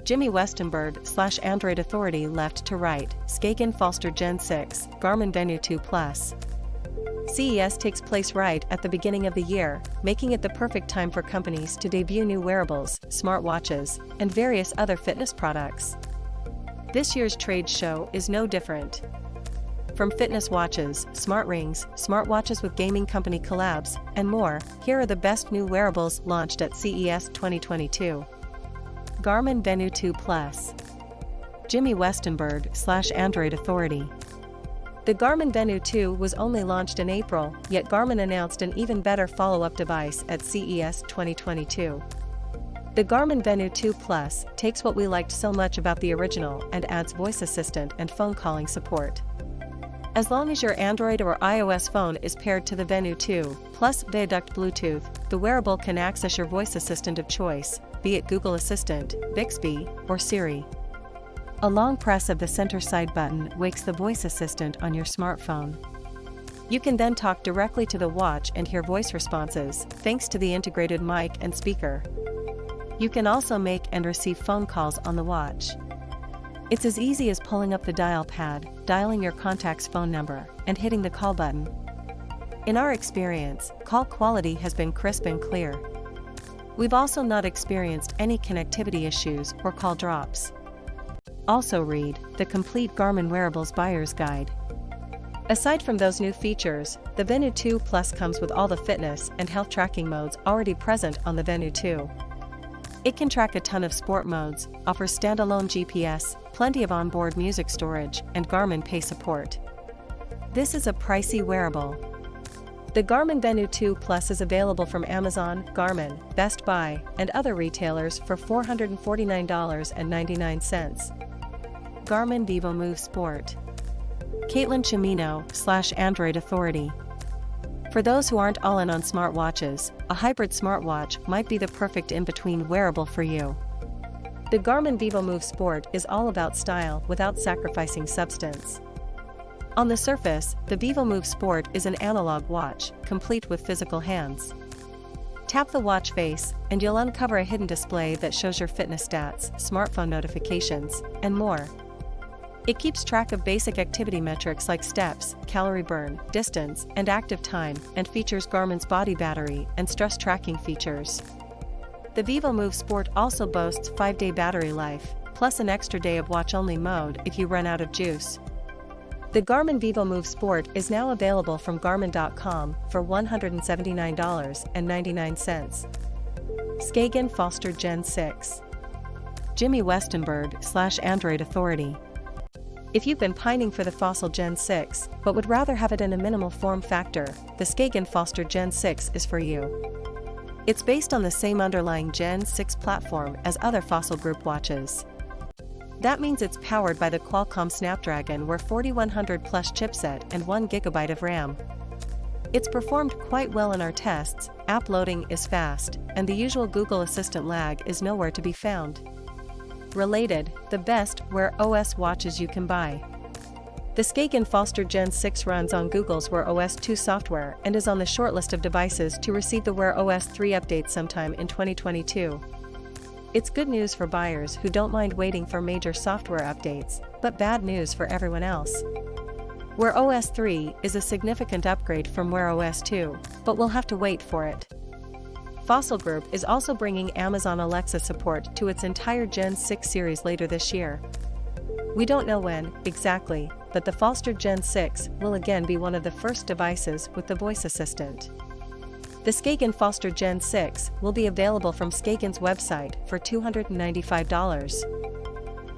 Jimmy Westenberg / Android Authority left to right, Skagen Falster Gen 6, Garmin Venu 2 Plus. CES takes place right at the beginning of the year, making it the perfect time for companies to debut new wearables, smartwatches, and various other fitness products. This year's trade show is no different. From fitness watches, smart rings, smartwatches with gaming company collabs, and more, here are the best new wearables launched at CES 2022. Garmin Venu 2 Plus. Jimmy Westenberg / Android Authority. The Garmin Venu 2 was only launched in April, yet Garmin announced an even better follow-up device at CES 2022. The Garmin Venu 2 Plus takes what we liked so much about the original and adds voice assistant and phone calling support. As long as your Android or iOS phone is paired to the Venu 2 Plus via duct Bluetooth, the wearable can access your voice assistant of choice, be it Google Assistant, Bixby, or Siri. A long press of the center side button wakes the voice assistant on your smartphone. You can then talk directly to the watch and hear voice responses, thanks to the integrated mic and speaker. You can also make and receive phone calls on the watch. It's as easy as pulling up the dial pad, dialing your contact's phone number, and hitting the call button. In our experience, call quality has been crisp and clear. We've also not experienced any connectivity issues or call drops. Also read the complete Garmin Wearables Buyer's Guide. Aside from those new features, the Venu 2 Plus comes with all the fitness and health tracking modes already present on the Venu 2. It can track a ton of sport modes, offers standalone GPS, plenty of onboard music storage, and Garmin Pay support. This is a pricey wearable. The Garmin Venu 2 Plus is available from Amazon, Garmin, Best Buy, and other retailers for $449.99. Garmin VivoMove Sport. Caitlin Chimino / Android Authority. For those who aren't all in on smartwatches, a hybrid smartwatch might be the perfect in-between wearable for you. The Garmin VivoMove Sport is all about style without sacrificing substance. On the surface, the VivoMove Sport is an analog watch, complete with physical hands. Tap the watch face, and you'll uncover a hidden display that shows your fitness stats, smartphone notifications, and more. It keeps track of basic activity metrics like steps, calorie burn, distance, and active time, and features Garmin's body battery and stress tracking features. The VivoMove Sport also boasts 5-day battery life, plus an extra day of watch-only mode if you run out of juice. The Garmin VivoMove Sport is now available from Garmin.com for $179.99. Skagen Falster Gen 6. Jimmy Westenberg / Android Authority. If you've been pining for the Fossil Gen 6, but would rather have it in a minimal form factor, the Skagen Falster Gen 6 is for you. It's based on the same underlying Gen 6 platform as other Fossil Group watches. That means it's powered by the Qualcomm Snapdragon Wear 4100 Plus chipset and 1 GB of RAM. It's performed quite well in our tests, app loading is fast, and the usual Google Assistant lag is nowhere to be found. Related, the best Wear OS watches you can buy. The Skagen Falster Gen 6 runs on Google's Wear OS 2 software and is on the shortlist of devices to receive the Wear OS 3 update sometime in 2022. It's good news for buyers who don't mind waiting for major software updates, but bad news for everyone else. Wear OS 3 is a significant upgrade from Wear OS 2, but we'll have to wait for it. Fossil Group is also bringing Amazon Alexa support to its entire Gen 6 series later this year. We don't know when, exactly, but the Falster Gen 6 will again be one of the first devices with the voice assistant. The Skagen Falster Gen 6 will be available from Skagen's website for $295.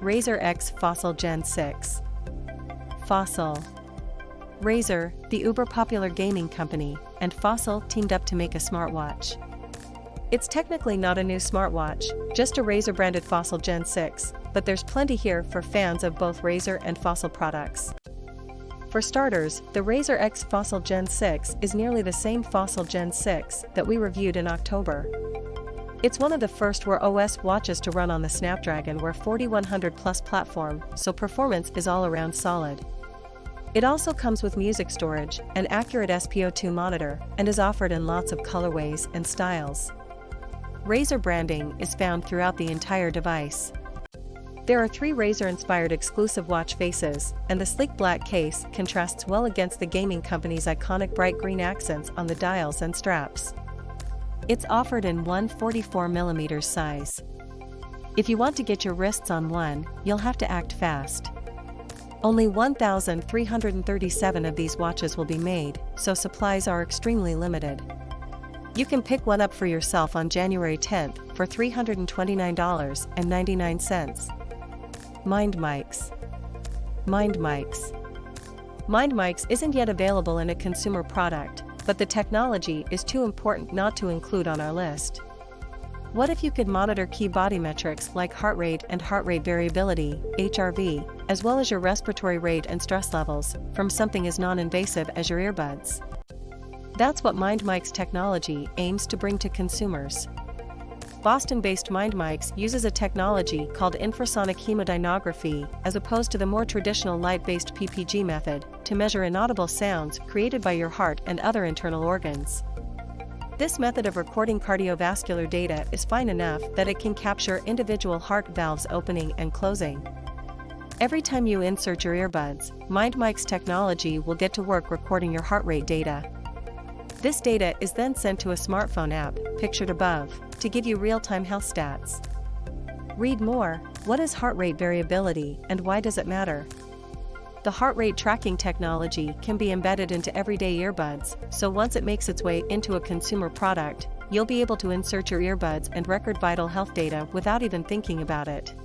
Razer X Fossil Gen 6. Fossil. Razer, the uber-popular gaming company, and Fossil teamed up to make a smartwatch. It's technically not a new smartwatch, just a Razer-branded Fossil Gen 6, but there's plenty here for fans of both Razer and Fossil products. For starters, the Razer X Fossil Gen 6 is nearly the same Fossil Gen 6 that we reviewed in October. It's one of the first Wear OS watches to run on the Snapdragon Wear 4100 Plus platform, so performance is all around solid. It also comes with music storage, an accurate SpO2 monitor, and is offered in lots of colorways and styles. Razer branding is found throughout the entire device. There are 3 Razer-inspired exclusive watch faces, and the sleek black case contrasts well against the gaming company's iconic bright green accents on the dials and straps. It's offered in 144mm size. If you want to get your wrists on one, you'll have to act fast. Only 1,337 of these watches will be made, so supplies are extremely limited. You can pick one up for yourself on January 10th for $329.99. Mind Mics. Mind Mics. Mind Mics isn't yet available in a consumer product, but the technology is too important not to include on our list. What if you could monitor key body metrics like heart rate and heart rate variability, HRV, as well as your respiratory rate and stress levels, from something as non-invasive as your earbuds? That's what Mind Mics technology aims to bring to consumers. Boston-based Mind Mics uses a technology called infrasonic hemodynography as opposed to the more traditional light-based PPG method to measure inaudible sounds created by your heart and other internal organs. This method of recording cardiovascular data is fine enough that it can capture individual heart valves opening and closing. Every time you insert your earbuds, Mind Mics technology will get to work recording your heart rate data. This data is then sent to a smartphone app, pictured above, to give you real-time health stats. Read more. What is heart rate variability and why does it matter? The heart rate tracking technology can be embedded into everyday earbuds, so once it makes its way into a consumer product, you'll be able to insert your earbuds and record vital health data without even thinking about it.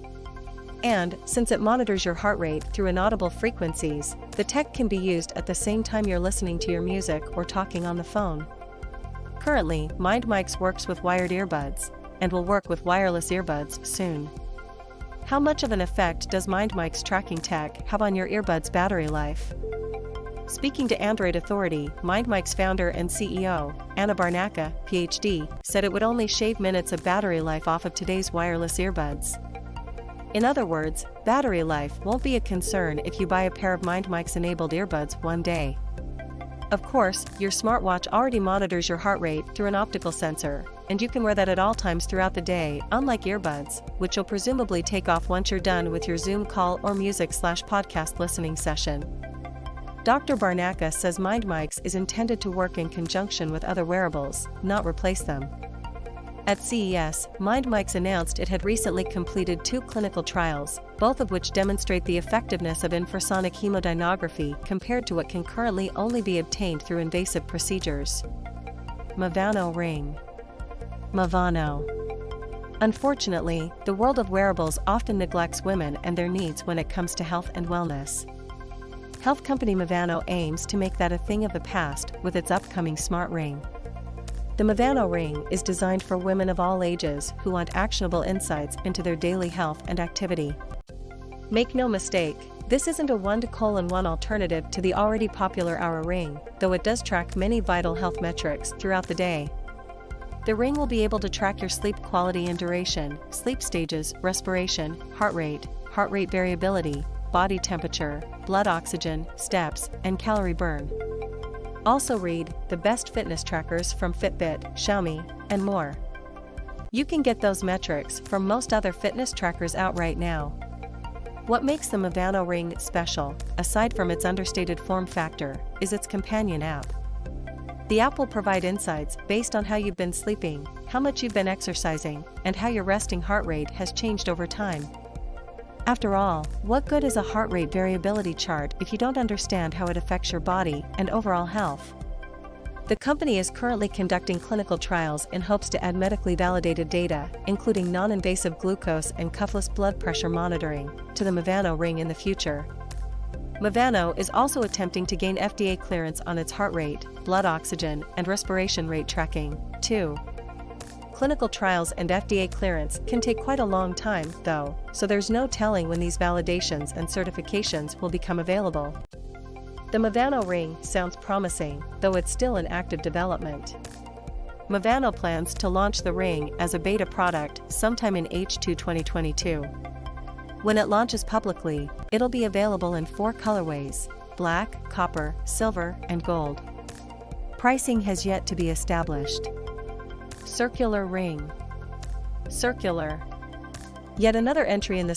And, since it monitors your heart rate through inaudible frequencies, the tech can be used at the same time you're listening to your music or talking on the phone. Currently, Mind Mics works with wired earbuds, and will work with wireless earbuds soon. How much of an effect does Mind Mics tracking tech have on your earbuds' battery life? Speaking to Android Authority, Mind Mics founder and CEO, Anna Barnaca, PhD, said it would only shave minutes of battery life off of today's wireless earbuds. In other words, battery life won't be a concern if you buy a pair of Mind Mics-enabled earbuds one day. Of course, your smartwatch already monitors your heart rate through an optical sensor, and you can wear that at all times throughout the day, unlike earbuds, which you'll presumably take off once you're done with your Zoom call or music/podcast listening session. Dr. Barnaca says Mind Mics is intended to work in conjunction with other wearables, not replace them. At CES, Mind Mics announced it had recently completed 2 clinical trials, both of which demonstrate the effectiveness of infrasonic hemodynography compared to what can currently only be obtained through invasive procedures. Venu Ring. Venu. Unfortunately, the world of wearables often neglects women and their needs when it comes to health and wellness. Health company Venu aims to make that a thing of the past with its upcoming smart ring. The Venu ring is designed for women of all ages who want actionable insights into their daily health and activity. Make no mistake, this isn't a 1:1 alternative to the already popular Oura Ring, though it does track many vital health metrics throughout the day. The ring will be able to track your sleep quality and duration, sleep stages, respiration, heart rate variability, body temperature, blood oxygen, steps, and calorie burn. Also read the best fitness trackers from Fitbit, Xiaomi, and more. You can get those metrics from most other fitness trackers out right now. What makes the Venu ring special, aside from its understated form factor, is its companion app. The app will provide insights based on how you've been sleeping, how much you've been exercising, and how your resting heart rate has changed over time. After all, what good is a heart rate variability chart if you don't understand how it affects your body and overall health? The company is currently conducting clinical trials in hopes to add medically validated data, including non-invasive glucose and cuffless blood pressure monitoring, to the Venu ring in the future. Venu is also attempting to gain FDA clearance on its heart rate, blood oxygen, and respiration rate tracking, too. Clinical trials and FDA clearance can take quite a long time, though, so there's no telling when these validations and certifications will become available. The Venu ring sounds promising, though it's still in active development. Venu plans to launch the ring as a beta product sometime in H2 2022. When it launches publicly, it'll be available in 4 colorways: black, copper, silver, and gold. Pricing has yet to be established. Circular ring. Circular. Yet another entry in the